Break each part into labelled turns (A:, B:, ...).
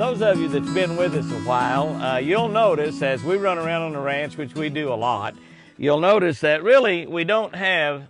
A: those of you that's been with us a while, you'll notice as we run around on the ranch, which we do a lot, you'll notice that really we don't have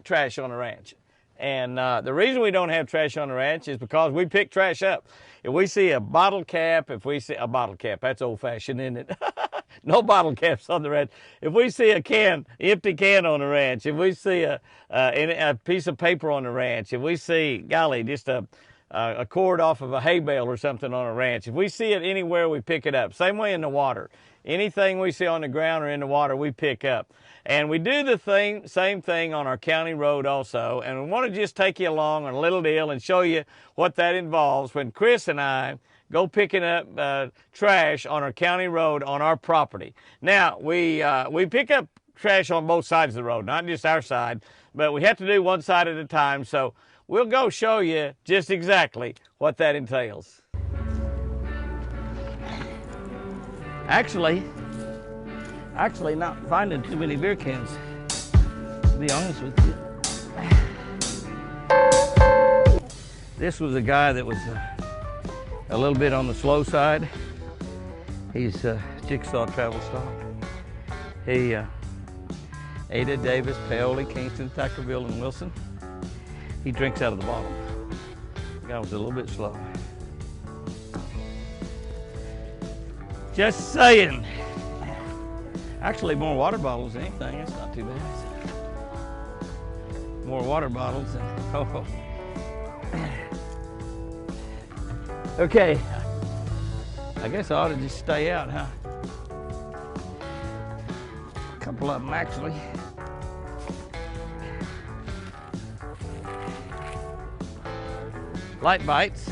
A: trash on the ranch. And the reason we don't have trash on the ranch is because we pick trash up. If we see a bottle cap, that's old-fashioned, isn't it? No bottle caps on the ranch. If we see a empty can on the ranch, if we see a piece of paper on the ranch, if we see, golly, just a cord off of a hay bale or something on a ranch, if we see it anywhere, we pick it up. Same way in the water. Anything we see on the ground or in the water, we pick up. And we do the same thing on our county road also. And we want to just take you along on a little deal and show you what that involves when Chris and I go picking up trash on our county road on our property. Now, we pick up trash on both sides of the road, not just our side, but we have to do one side at a time. So we'll go show you just exactly what that entails. Actually not finding too many beer cans, to be honest with you. This was a guy that was a little bit on the slow side. He's Jigsaw Travel Stock. He Ada, Davis, Paoli, Kingston, Thackerville, and Wilson. He drinks out of the bottle. The guy was a little bit slow. Just saying. Actually, more water bottles than anything. That's not too bad. More water bottles than, oh. Okay. I guess I ought to just stay out, huh? A couple of them, actually. Light bites.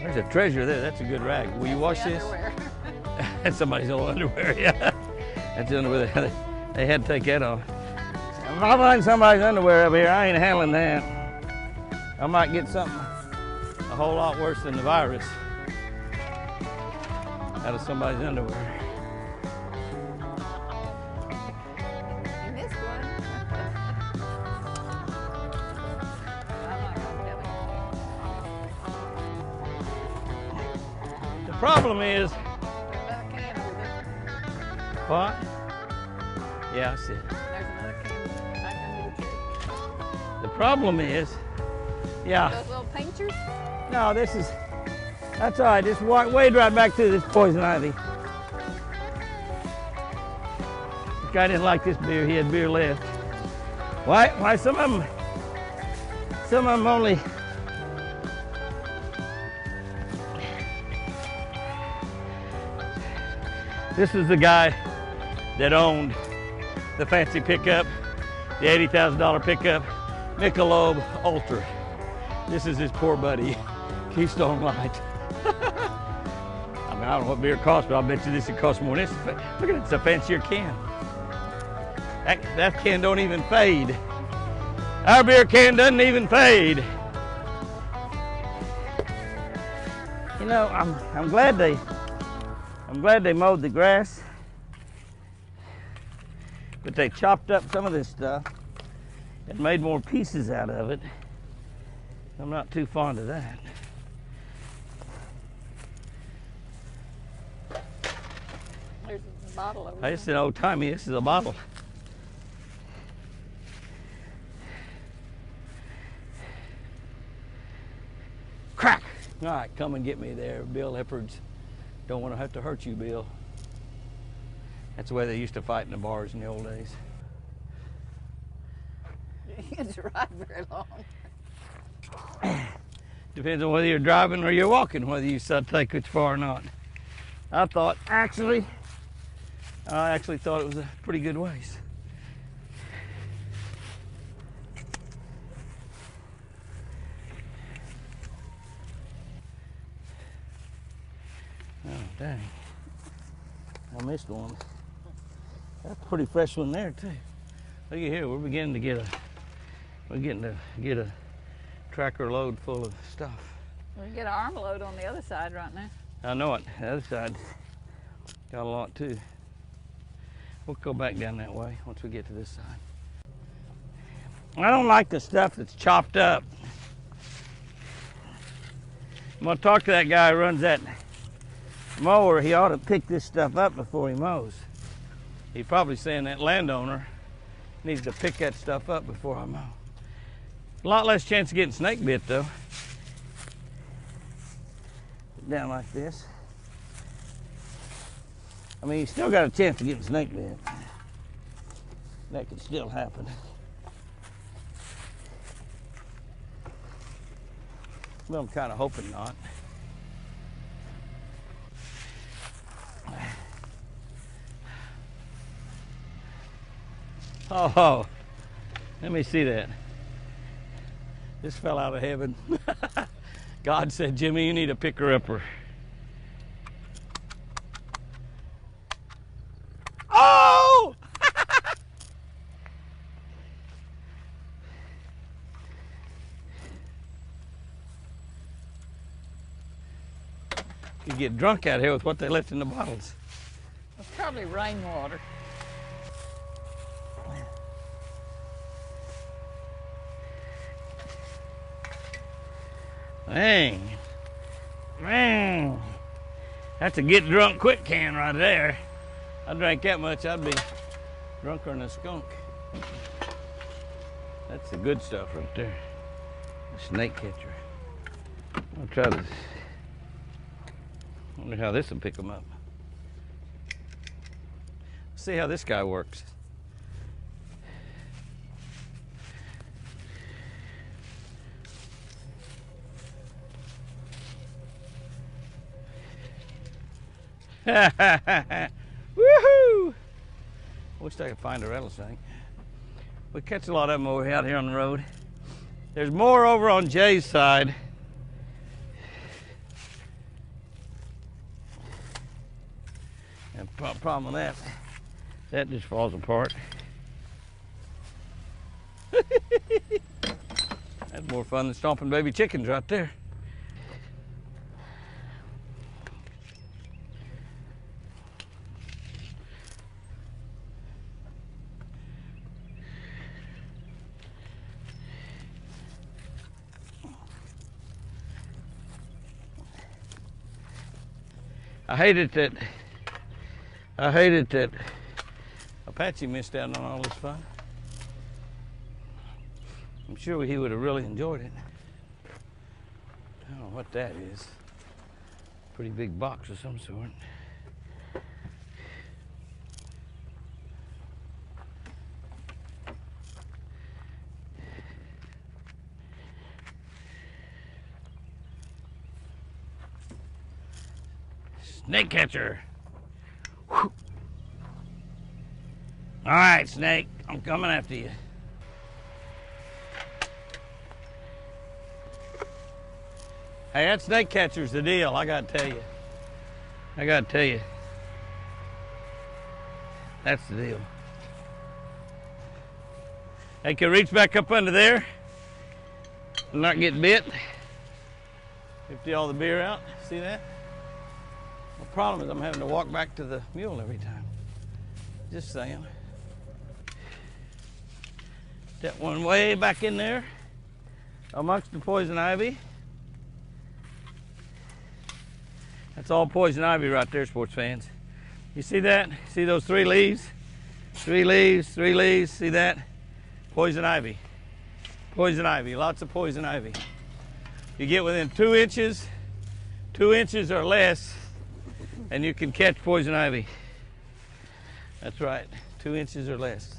A: There's a treasure there. That's a good rag. Will you wash this? That's somebody's old underwear, yeah. That's the underwear. They had to take that off. If I find somebody's underwear up here, I ain't handling that. I might get something a whole lot worse than the virus out of somebody's underwear.
B: You missed one. I'm not gonna tell you.
A: The problem is, what? Yeah, I see it.
B: There's another can back under the tree.
A: The problem is, yeah.
B: Those little painters?
A: No, that's all right. Just wade right back through this poison ivy. This guy didn't like this beer. He had beer left. Why some of them only. This is the guy that owned the fancy pickup, the $80,000 pickup, Michelob Ultra. This is his poor buddy, Keystone Light. I mean, I don't know what beer costs, but I'll bet you this would cost more than this. Look at it, it's a fancier can. That can don't even fade. Our beer can doesn't even fade. You know, I'm glad they mowed the grass, but they chopped up some of this stuff and made more pieces out of it. I'm not too fond of that.
B: There's a bottle over
A: This is an old timey. This is a bottle. Crack! All right, come and get me there, Bill Eppards. Don't want to have to hurt you, Bill. That's the way they used to fight in the bars in the old days.
B: You can't drive very long.
A: Depends on whether you're driving or you're walking, whether you take it far or not. I actually thought it was a pretty good ways. Oh, dang. I missed one. That's a pretty fresh one there, too. Look at here, we're getting to get a tracker load full of stuff.
B: We can get an arm load on the other side right now.
A: I know it. The other side got a lot, too. We'll go back down that way once we get to this side. I don't like the stuff that's chopped up. I'm gonna talk to that guy who runs that mower. He ought to pick this stuff up before he mows. He's probably saying that landowner needs to pick that stuff up before I mow. A lot less chance of getting snake bit though. Down like this. I mean, you still got a chance of getting snake bit. That could still happen. Well, I'm kind of hoping not. Oh, let me see that. This fell out of heaven. God said, Jimmy, you need a picker-upper. Oh! You get drunk out here with what they left in the bottles.
B: It's probably rainwater.
A: Dang. Man. That's a get drunk quick can right there. I drank that much, I'd be drunker than a skunk. That's the good stuff right there. A snake catcher. I'll try this. Wonder how this will pick them up. See how this guy works. Woohoo! Wish I could find a rattlesnake. We catch a lot of them over out here on the road. There's more over on Jay's side. And problem with that just falls apart. That's more fun than stomping baby chickens right there. I hated that Apache missed out on all this fun. I'm sure he would have really enjoyed it. I don't know what that is. Pretty big box of some sort. Snake catcher. Whew. All right, snake, I'm coming after you. Hey, that snake catcher's the deal, I gotta tell you. That's the deal. They can reach back up under there and not get bit. Empty all the beer out, see that? The problem is I'm having to walk back to the mule every time. Just saying. That one way back in there amongst the poison ivy. That's all poison ivy right there, sports fans. You see that? See those 3 leaves? 3 leaves, 3 leaves, see that? Poison ivy. Poison ivy, lots of poison ivy. You get within 2 inches or less, and you can catch poison ivy. That's right, 2 inches or less.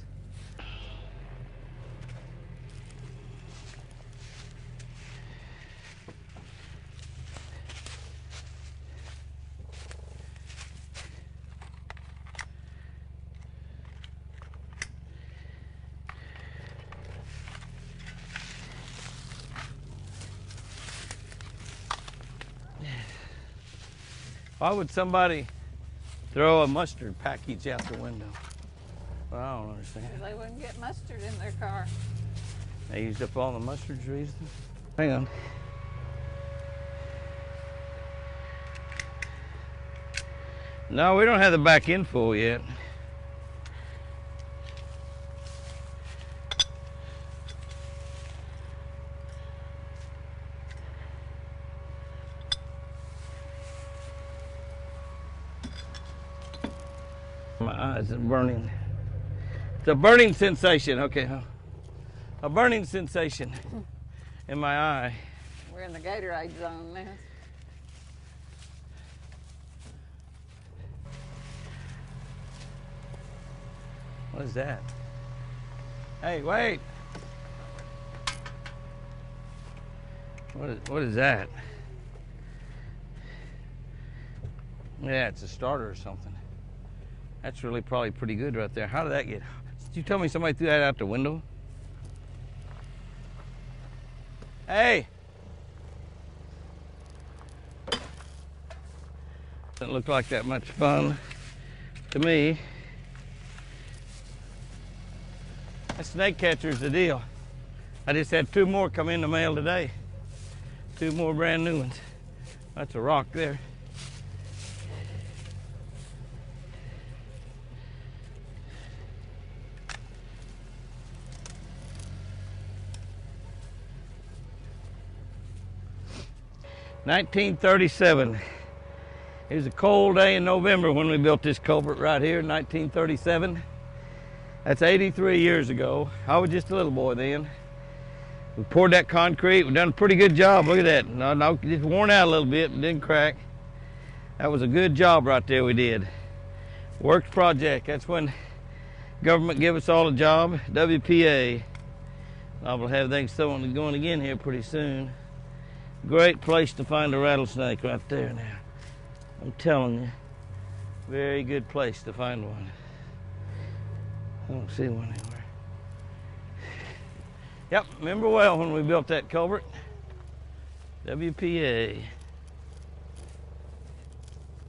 A: Why would somebody throw a mustard package out the window? Well, I don't understand.
B: So they wouldn't get mustard in their car.
A: They used up all the mustard trees. Hang on. No, we don't have the back end full yet. My eyes are burning. It's a burning sensation. Okay, a burning sensation in my eye.
B: We're in the Gatorade zone now.
A: What is that? Hey, wait. What is that? Yeah, it's a starter or something. That's really probably pretty good right there. How did that get? Did you tell me somebody threw that out the window? Hey! Doesn't look like that much fun to me. That snake catcher's the deal. I just had 2 more come in the mail today. 2 more brand new ones. That's a rock there. (1937). It was a cold day in November when we built this culvert right here in 1937. That's 83 years ago. I was just a little boy then. We poured that concrete. We done a pretty good job. Look at that. No, just worn out a little bit and didn't crack. That was a good job right there we did. Works project. That's when government give us all a job. WPA. I will have things going again here pretty soon. Great place to find a rattlesnake right there now. I'm telling you. Very good place to find one. I don't see one anywhere. Yep, remember well when we built that culvert. WPA.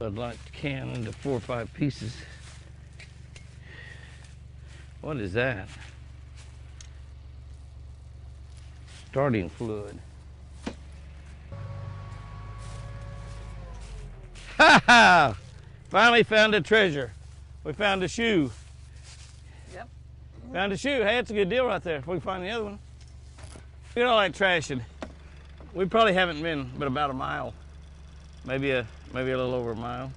A: I'd like to can into 4 or 5 pieces. What is that? Starting fluid. Ha ha! Finally found a treasure. We found a shoe.
B: Yep.
A: Found a shoe. Hey, that's a good deal right there. If we can find the other one. Look at all that trashing. We probably haven't been but about a mile. Maybe a little over a mile.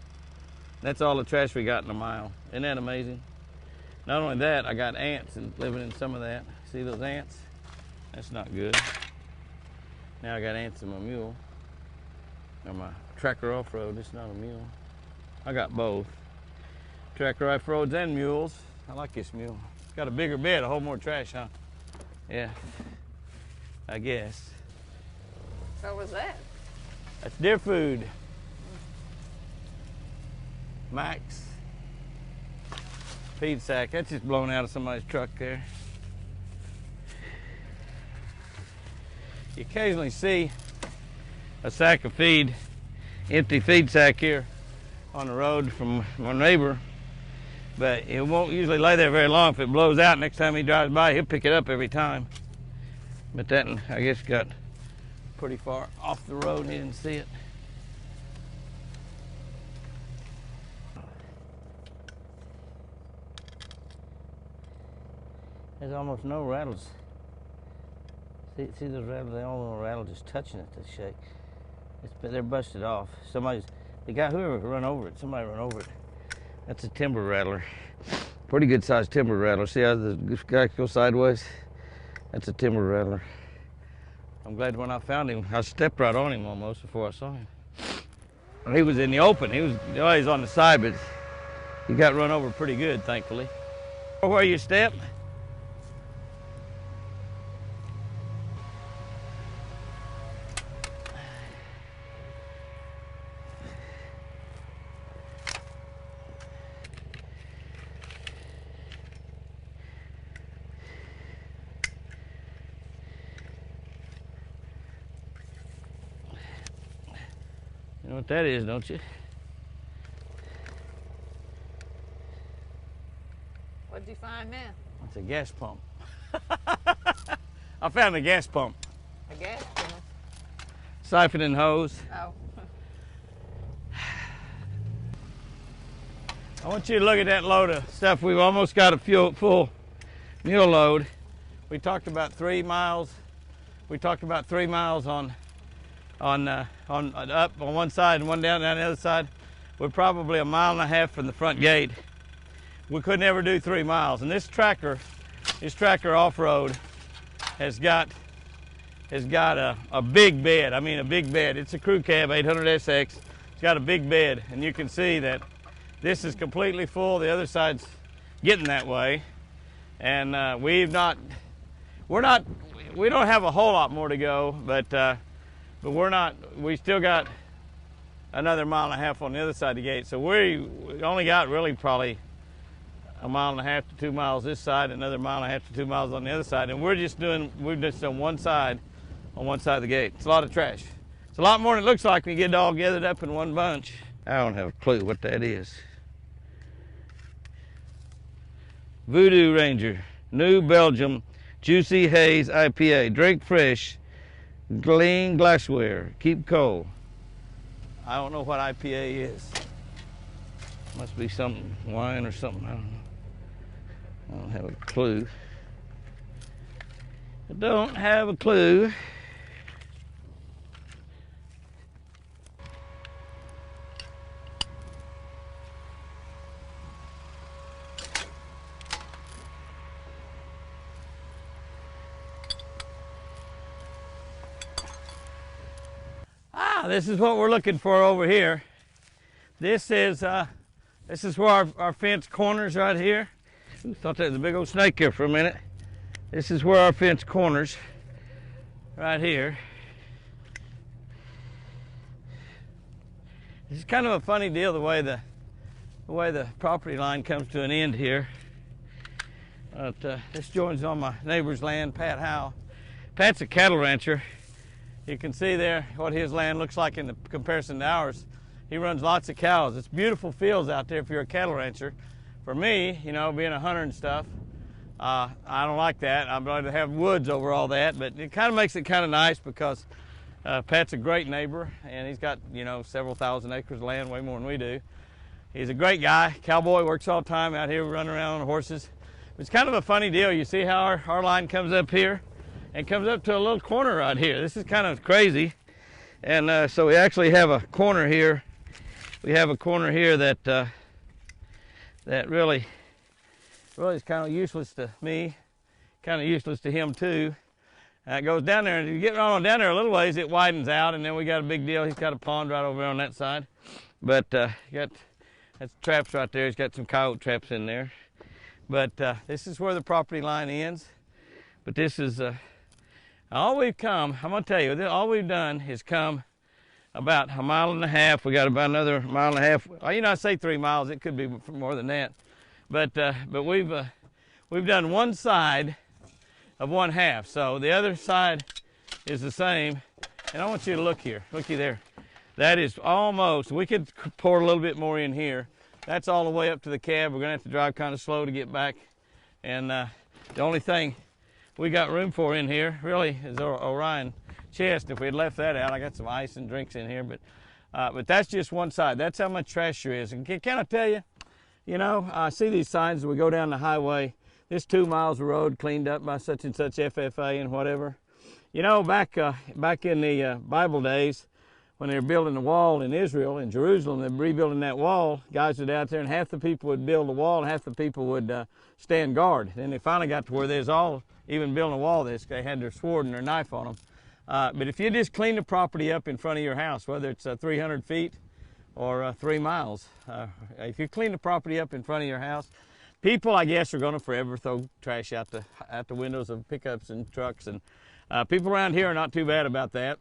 A: That's all the trash we got in a mile. Isn't that amazing? Not only that, I got ants living in some of that. See those ants? That's not good. Now I got ants in my mule. Or my tracker off-road. It's not a mule. I got both. Tracker off-roads and mules. I like this mule. It's got a bigger bed, a whole more trash, huh? Yeah. I guess.
B: So was that?
A: That's deer food. Max. Feed sack. That's just blown out of somebody's truck there. You occasionally see a sack of feed, empty feed sack here on the road from my neighbor, but it won't usually lay there very long. If it blows out, next time he drives by, he'll pick it up every time. But that, I guess, got pretty far off the road and he didn't see it. There's almost no rattles. See those rattles? They all rattle just touching it to shake. They're busted off. Whoever run over it, somebody run over it. That's a timber rattler. Pretty good sized timber rattler. See how the guy goes sideways? That's a timber rattler. I'm glad when I found him, I stepped right on him almost before I saw him. He was in the open. He's on the side, but he got run over pretty good, thankfully. Where you step? You know what that is, don't you?
B: What'd you find now?
A: It's a gas pump. I found a gas pump.
B: A gas pump?
A: Siphoning hose.
B: Oh.
A: I want you to look at that load of stuff. We've almost got a full mule load. We talked about 3 miles. We talked about 3 miles up on one side and one down the other side. We're probably 1.5 miles from the front gate. we could never do 3 miles. And this tractor off-road has got a big bed. I mean, a big bed. It's a crew cab 800SX. It's got a big bed, and you can see that this is completely full. The other side's getting that way, and we don't have a whole lot more to go, but we still got another 1.5 miles on the other side of the gate. So we only got really probably 1.5 miles to 2 miles this side, another 1.5 miles to 2 miles on the other side, and we've just done one side of the gate. It's a lot of trash. It's a lot more than it looks like when you get it all gathered up in one bunch. I don't have a clue what that is. Voodoo Ranger, New Belgium, Juicy Haze IPA. Drink fresh, clean glassware, keep cold. I don't know what IPA is. Must be some wine or something, I don't know. I don't have a clue. I don't have a clue. This is what we're looking for over here. This is where our fence corners right here. Ooh, thought there was a big old snake here for a minute. This is where our fence corners right here. This is kind of a funny deal, the way the property line comes to an end here. But this joins on my neighbor's land, Pat Howe. Pat's a cattle rancher. You can see there what his land looks like in the comparison to ours. He runs lots of cows. It's beautiful fields out there if you're a cattle rancher. For me, you know, being a hunter and stuff, I don't like that. I'd rather have woods over all that, but it kind of makes it kind of nice because Pat's a great neighbor, and he's got, you know, several thousand acres of land, way more than we do. He's a great guy, cowboy, works all the time out here running around on horses. It's kind of a funny deal. You see how our line comes up here? And comes up to a little corner right here. This is kind of crazy. And so we actually have a corner here. We have a corner here that that really is kind of useless to me, kind of useless to him too. It goes down there, and you get on down there a little ways, it widens out, and then we got a big deal. He's got a pond right over there on that side. But that's traps right there. He's got some coyote traps in there. But this is where the property line ends. But this is all we've come, I'm going to tell you, all we've done is come about 1.5 miles. We got about another 1.5 miles. Well, you know, I say 3 miles. It could be more than that. But we've done one side of one half. So the other side is the same. And I want you to look here. Looky there. That is almost, we could pour a little bit more in here. That's all the way up to the cab. We're going to have to drive kind of slow to get back. And the only thing we got room for in here really is our Orion chest. If we had left that out, I got some ice and drinks in here, but that's just one side. That's how much trash there is. And can I tell you, you know, I see these signs as we go down the highway. This 2 miles of road cleaned up by such and such FFA and whatever. You know, back in the Bible days, when they were building the wall in Israel, in Jerusalem, they were rebuilding that wall. Guys would out there, and half the people would build the wall, and half the people would stand guard. Then they finally got to where they was all even building a wall. They had their sword and their knife on them. But if you just clean the property up in front of your house, whether it's 300 feet or 3 miles, if you clean the property up in front of your house, people, I guess, are going to forever throw trash out the windows of pickups and trucks, and people around here are not too bad about that.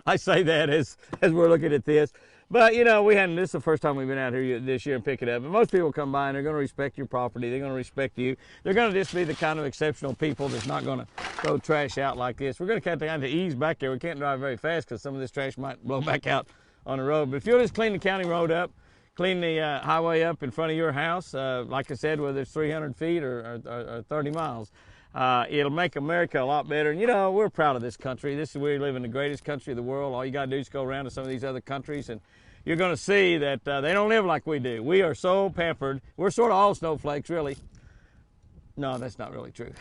A: I say that as we're looking at this. But, you know, this is the first time we've been out here this year and pick it up. And most people come by and they're going to respect your property. They're going to respect you. They're going to just be the kind of exceptional people that's not going to throw trash out like this. We're going to kind of ease back there. We can't drive very fast because some of this trash might blow back out on the road. But if you'll just clean the county road up, clean the highway up in front of your house, like I said, whether it's 300 feet or 30 miles, it'll make America a lot better. And, you know, we're proud of this country. We live in the greatest country of the world. All you got to do is go around to some of these other countries, and you're going to see that they don't live like we do. We are so pampered. We're sort of all snowflakes, really. No, that's not really true.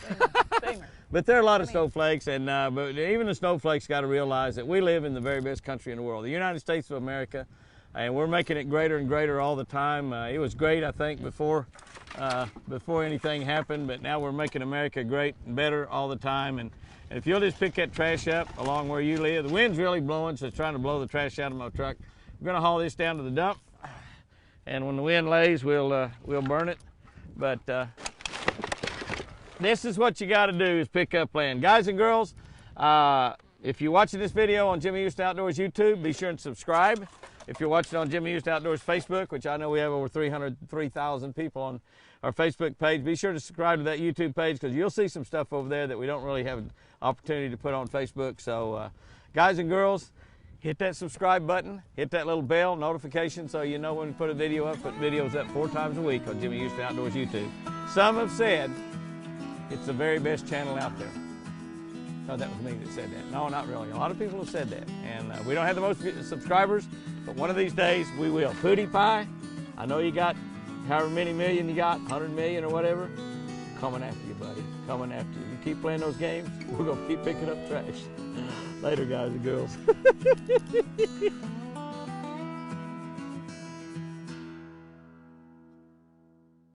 A: But there are a lot of snowflakes, and but even the snowflakes got to realize that we live in the very best country in the world. The United States of America, and we're making it greater and greater all the time. It was great, I think, before anything happened, but now we're making America great and better all the time. And if you'll just pick that trash up along where you live, the wind's really blowing, so it's trying to blow the trash out of my truck. We're going to haul this down to the dump, and when the wind lays, we'll burn it. But this is what you got to do, is pick up land. Guys and girls, if you're watching this video on Jimmy Houston Outdoors YouTube, be sure and subscribe. If you're watching on Jimmy Houston Outdoors Facebook, which I know we have over 303,000 people on our Facebook page, be sure to subscribe to that YouTube page, because you'll see some stuff over there that we don't really have an opportunity to put on Facebook. So guys and girls, hit that subscribe button, hit that little bell notification so you know when we put a video up. Put videos up 4 times a week on Jimmy Houston Outdoors YouTube. Some have said it's the very best channel out there. No, that was me that said that. No, not really. A lot of people have said that. And we don't have the most subscribers, but one of these days we will. PewDiePie, I know you got however many million you got, 100 million or whatever, coming after you, buddy. Coming after you. You keep playing those games, we're going to keep picking up trash. Later, guys and girls.